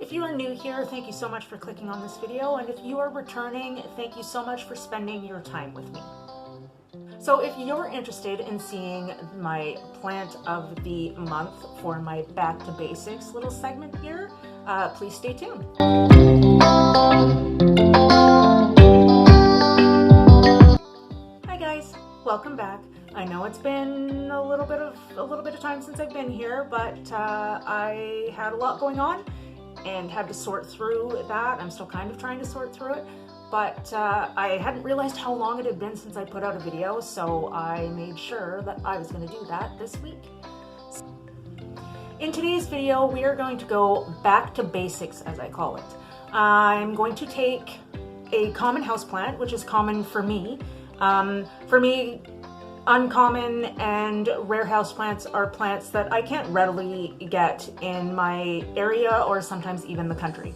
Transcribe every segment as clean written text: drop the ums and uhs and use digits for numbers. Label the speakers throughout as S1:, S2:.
S1: If you are new here, thank you so much for clicking on this video, and if you are returning, thank you so much for spending your time with me. So if you're interested in seeing my plant of the month for my Back to Basics little segment here, please stay tuned. Hi guys, welcome back. I know it's been a little bit of time since I've been here, but I had a lot going on and had to sort through that. I'm still kind of trying to sort through it, but I hadn't realized how long it had been since I put out a video, so I made sure that I was going to do that this week. In today's video, we are going to go back to basics, as I call it. I'm going to take a common houseplant, which is common for me. Uncommon and rare houseplants are plants that I can't readily get in my area or sometimes even the country.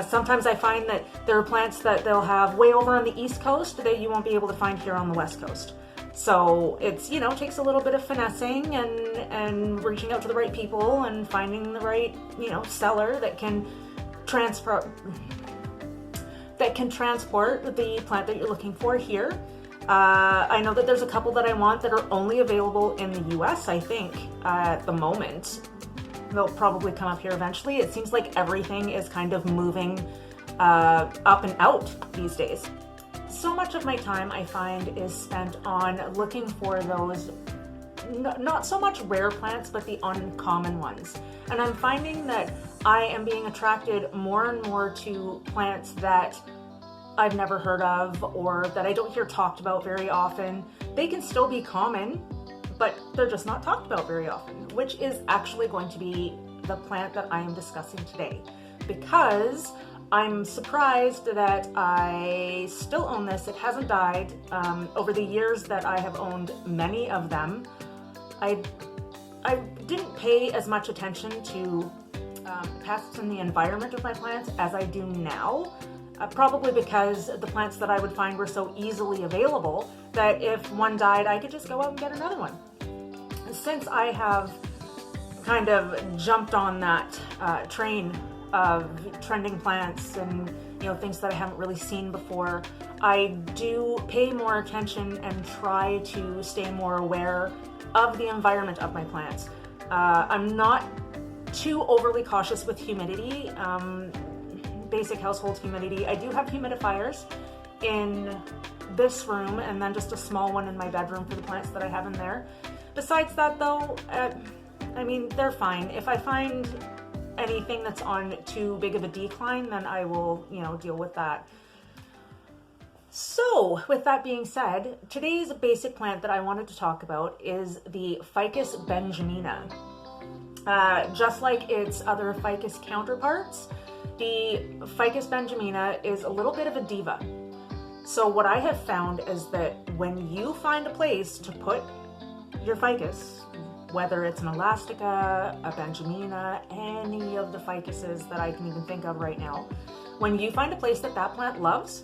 S1: Sometimes I find that there are plants that they'll have way over on the East Coast that you won't be able to find here on the West Coast. So it's, takes a little bit of finessing and reaching out to the right people and finding the right, seller that can transport the plant that you're looking for here. I know that there's a couple that I want that are only available in the US, I think, at the moment. They'll probably come up here eventually. It seems like everything is kind of moving up and out these days. So much of my time, I find, is spent on looking for those, not so much rare plants, but the uncommon ones. And I'm finding that I am being attracted more and more to plants that I've never heard of or that I don't hear talked about very often. They can still be common, but they're just not talked about very often, which is actually going to be the plant that I am discussing today, because I'm surprised that I still own this. It hasn't died. Over the years that I have owned many of them, I didn't pay as much attention to pests in the environment of my plants as I do now. Probably because the plants that I would find were so easily available that if one died, I could just go out and get another one. Since I have kind of jumped on that train of trending plants and things that I haven't really seen before, I do pay more attention and try to stay more aware of the environment of my plants. I'm not too overly cautious with humidity. Basic household humidity. I do have humidifiers in this room and then just a small one in my bedroom for the plants that I have in there. Besides that though, they're fine. If I find anything that's on too big of a decline, then I will, deal with that. So with that being said, today's basic plant that I wanted to talk about is the Ficus Benjamina. Just like its other ficus counterparts, the Ficus Benjamina is a little bit of a diva. So what I have found is that when you find a place to put your ficus, whether it's an Elastica, a Benjamina, any of the ficuses that I can even think of right now, when you find a place that plant loves,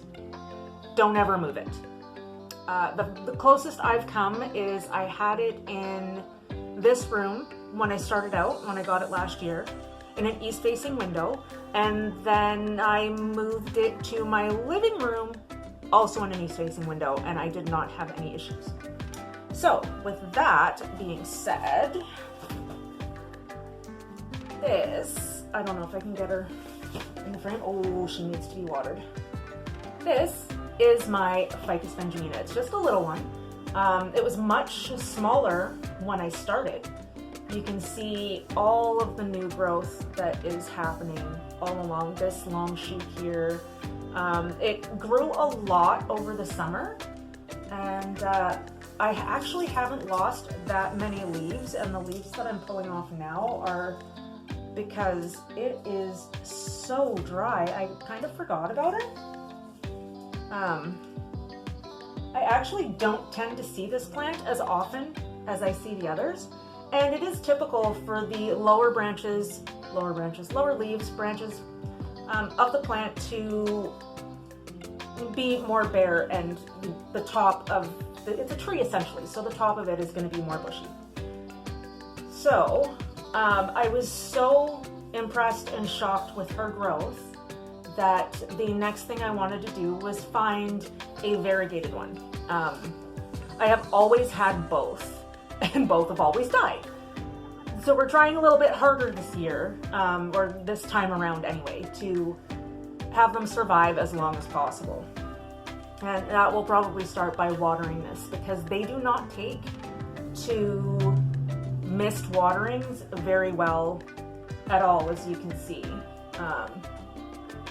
S1: don't ever move it. The closest I've come is I had it in this room when I started out, when I got it last year, in an east-facing window, and then I moved it to my living room, also in an east-facing window, and I did not have any issues. So, with that being said, this, I don't know if I can get her in the frame. Oh, she needs to be watered. This is my Ficus Benjamina. It's just a little one. It was much smaller when I started. You can see all of the new growth that is happening all along this long shoot here. It grew a lot over the summer, and I actually haven't lost that many leaves, and the leaves that I'm pulling off now are because it is so dry. I kind of forgot about it. I actually don't tend to see this plant as often as I see the others. And it is typical for the lower leaves, branches of the plant to be more bare, and the top of it's a tree essentially, so the top of it is going to be more bushy. So I was so impressed and shocked with her growth that the next thing I wanted to do was find a variegated one. I have always had both, and both have always died. So we're trying a little bit harder this year, or this time around anyway, to have them survive as long as possible. And that will probably start by watering this, because they do not take to missed waterings very well at all, as you can see.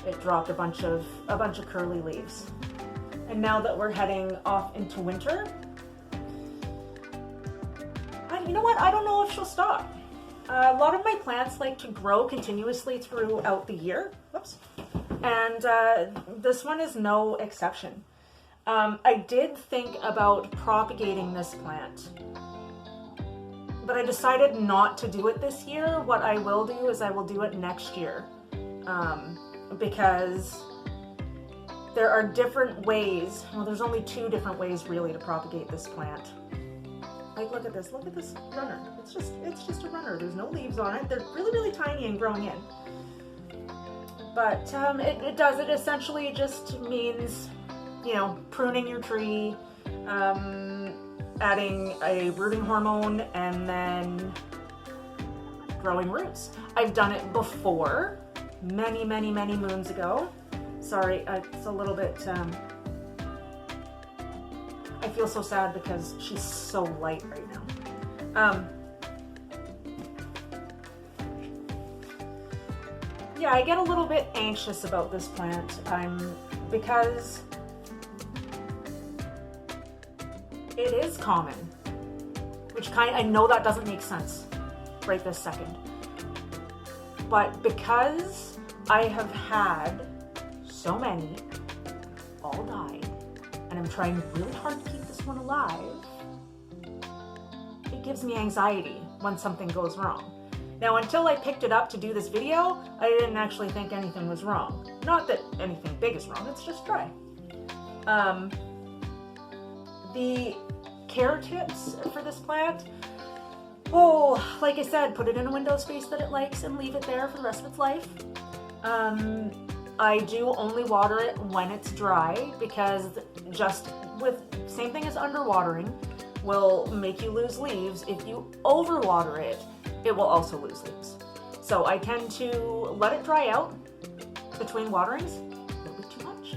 S1: It dropped a bunch of curly leaves. And now that we're heading off into winter, you know what? I don't know if she'll stop. A lot of my plants like to grow continuously throughout the year. Whoops. And this one is no exception. I did think about propagating this plant, but I decided not to do it this year. What I will do is I will do it next year, because there are different ways. Well, there's only 2 different ways really to propagate this plant. Like, look at this runner. It's just a runner. There's no leaves on it. They're really, really tiny and growing in. But it essentially just means, you know, pruning your tree, adding a rooting hormone, and then growing roots. I've done it before, many, many, many moons ago. Sorry, it's a little bit, I feel so sad because she's so light right now. Yeah, I get a little bit anxious about this plant, because it is common, which I know that doesn't make sense right this second, but because I have had so many, all died, and I'm trying really hard to keep this one alive, it gives me anxiety when something goes wrong. Now, until I picked it up to do this video, I didn't actually think anything was wrong. Not that anything big is wrong, it's just dry. The care tips for this plant, like I said, put it in a window space that it likes and leave it there for the rest of its life. I do only water it when it's dry, because just with same thing as underwatering will make you lose leaves. If you overwater it, it will also lose leaves. So I tend to let it dry out between waterings, a little bit too much.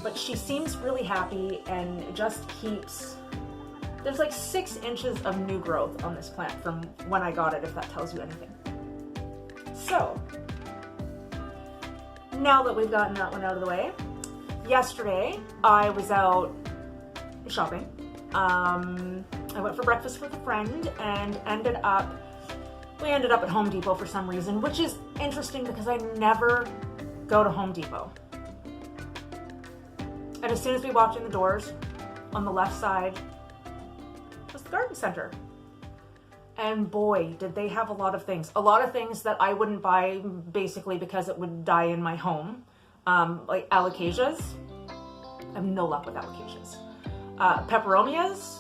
S1: But she seems really happy and just keeps, there's like 6 inches of new growth on this plant from when I got it, if that tells you anything. So, now that we've gotten that one out of the way, yesterday I was out shopping. I went for breakfast with a friend and we ended up at Home Depot for some reason, which is interesting because I never go to Home Depot. And as soon as we walked in the doors, on the left side was the garden center. And boy, did they have a lot of things. A lot of things that I wouldn't buy basically because it would die in my home. Like alocasias. I have no luck with alocasias. Peperomias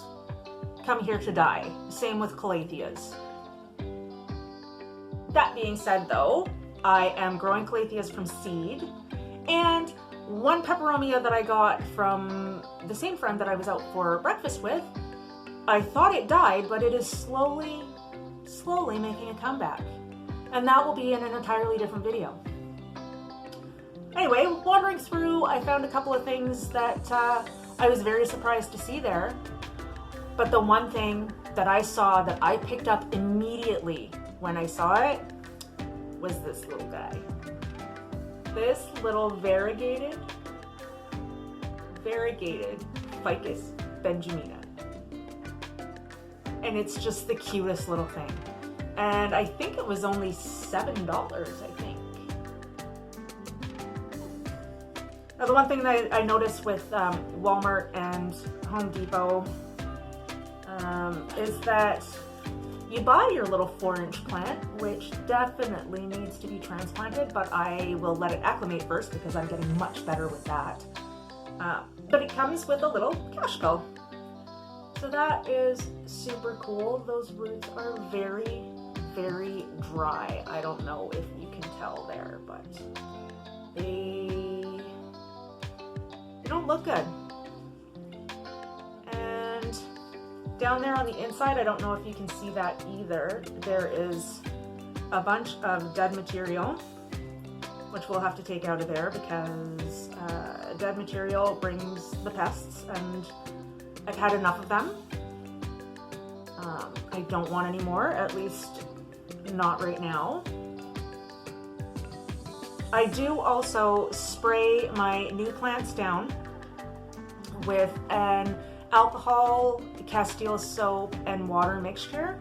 S1: come here to die. Same with calatheas. That being said though, I am growing calatheas from seed, and one peperomia that I got from the same friend that I was out for breakfast with, I thought it died, but it is slowly making a comeback. And that will be in an entirely different video. Anyway, wandering through, I found a couple of things that I was very surprised to see there. But the one thing that I saw that I picked up immediately when I saw it was this little guy. This little variegated Ficus Benjamina. And it's just the cutest little thing. And I think it was only $7, I think. Now the one thing that I noticed with Walmart and Home Depot is that you buy your little 4-inch plant, which definitely needs to be transplanted, but I will let it acclimate first because I'm getting much better with that. But it comes with a little cash gull. So that is super cool. Those roots are very, very dry. I don't know if you can tell there, but they don't look good. And down there on the inside, I don't know if you can see that either, there is a bunch of dead material, which we'll have to take out of there because dead material brings the pests, and I've had enough of them. I don't want any more, at least not right now. I do also spray my new plants down with an alcohol, Castile soap, and water mixture.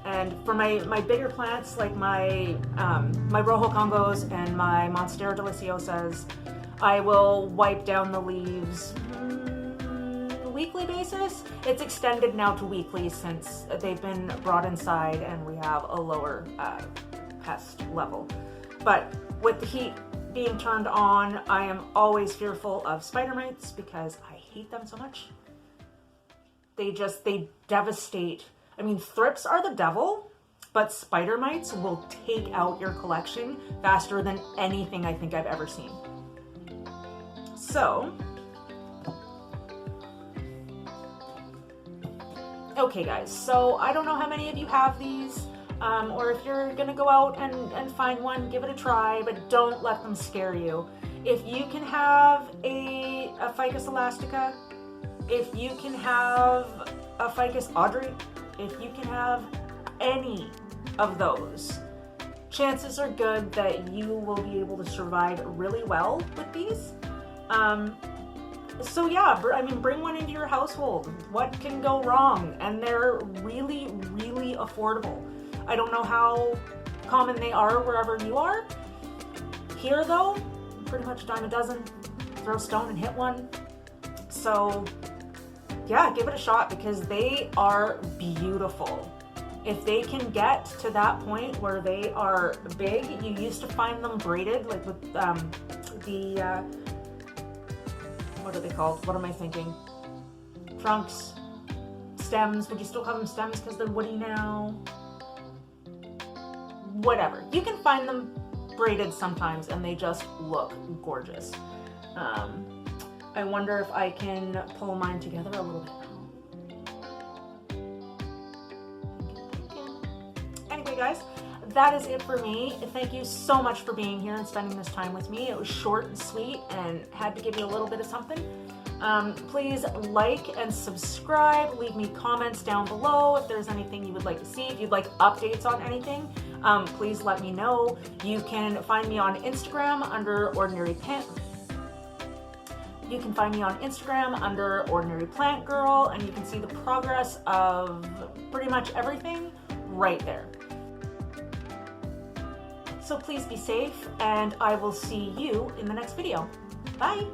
S1: And for my bigger plants, like my Rojo Congos and my Monstera Deliciosas, I will wipe down the leaves weekly basis. It's extended now to weekly since they've been brought inside and we have a lower pest level. But with the heat being turned on, I am always fearful of spider mites because I hate them so much. They devastate. I mean, thrips are the devil, but spider mites will take out your collection faster than anything I think I've ever seen. So, okay guys, so I don't know how many of you have these, or if you're gonna go out and find one, give it a try, but don't let them scare you. If you can have a Ficus elastica, if you can have a Ficus audrey, if you can have any of those, chances are good that you will be able to survive really well with these. So yeah, I mean, bring one into your household. What can go wrong? And they're really, really affordable. I don't know how common they are wherever you are. Here though, pretty much a dime a dozen. Throw a stone and hit one. So yeah, give it a shot because they are beautiful. If they can get to that point where they are big, you used to find them braided, like with what are they called? What am I thinking? Trunks, stems. Would you still call them stems because they're woody now? Whatever. You can find them braided sometimes and they just look gorgeous. I wonder if I can pull mine together a little bit. Anyway, guys, that is it for me. Thank you so much for being here and spending this time with me. It was short and sweet and had to give you a little bit of something. Please like and subscribe. Leave me comments down below if there's anything you would like to see. If you'd like updates on anything, please let me know. You can find me on Instagram under Ordinary Plant. You can find me on Instagram under Ordinary Plant Girl, and you can see the progress of pretty much everything right there. So please be safe, and I will see you in the next video. Bye!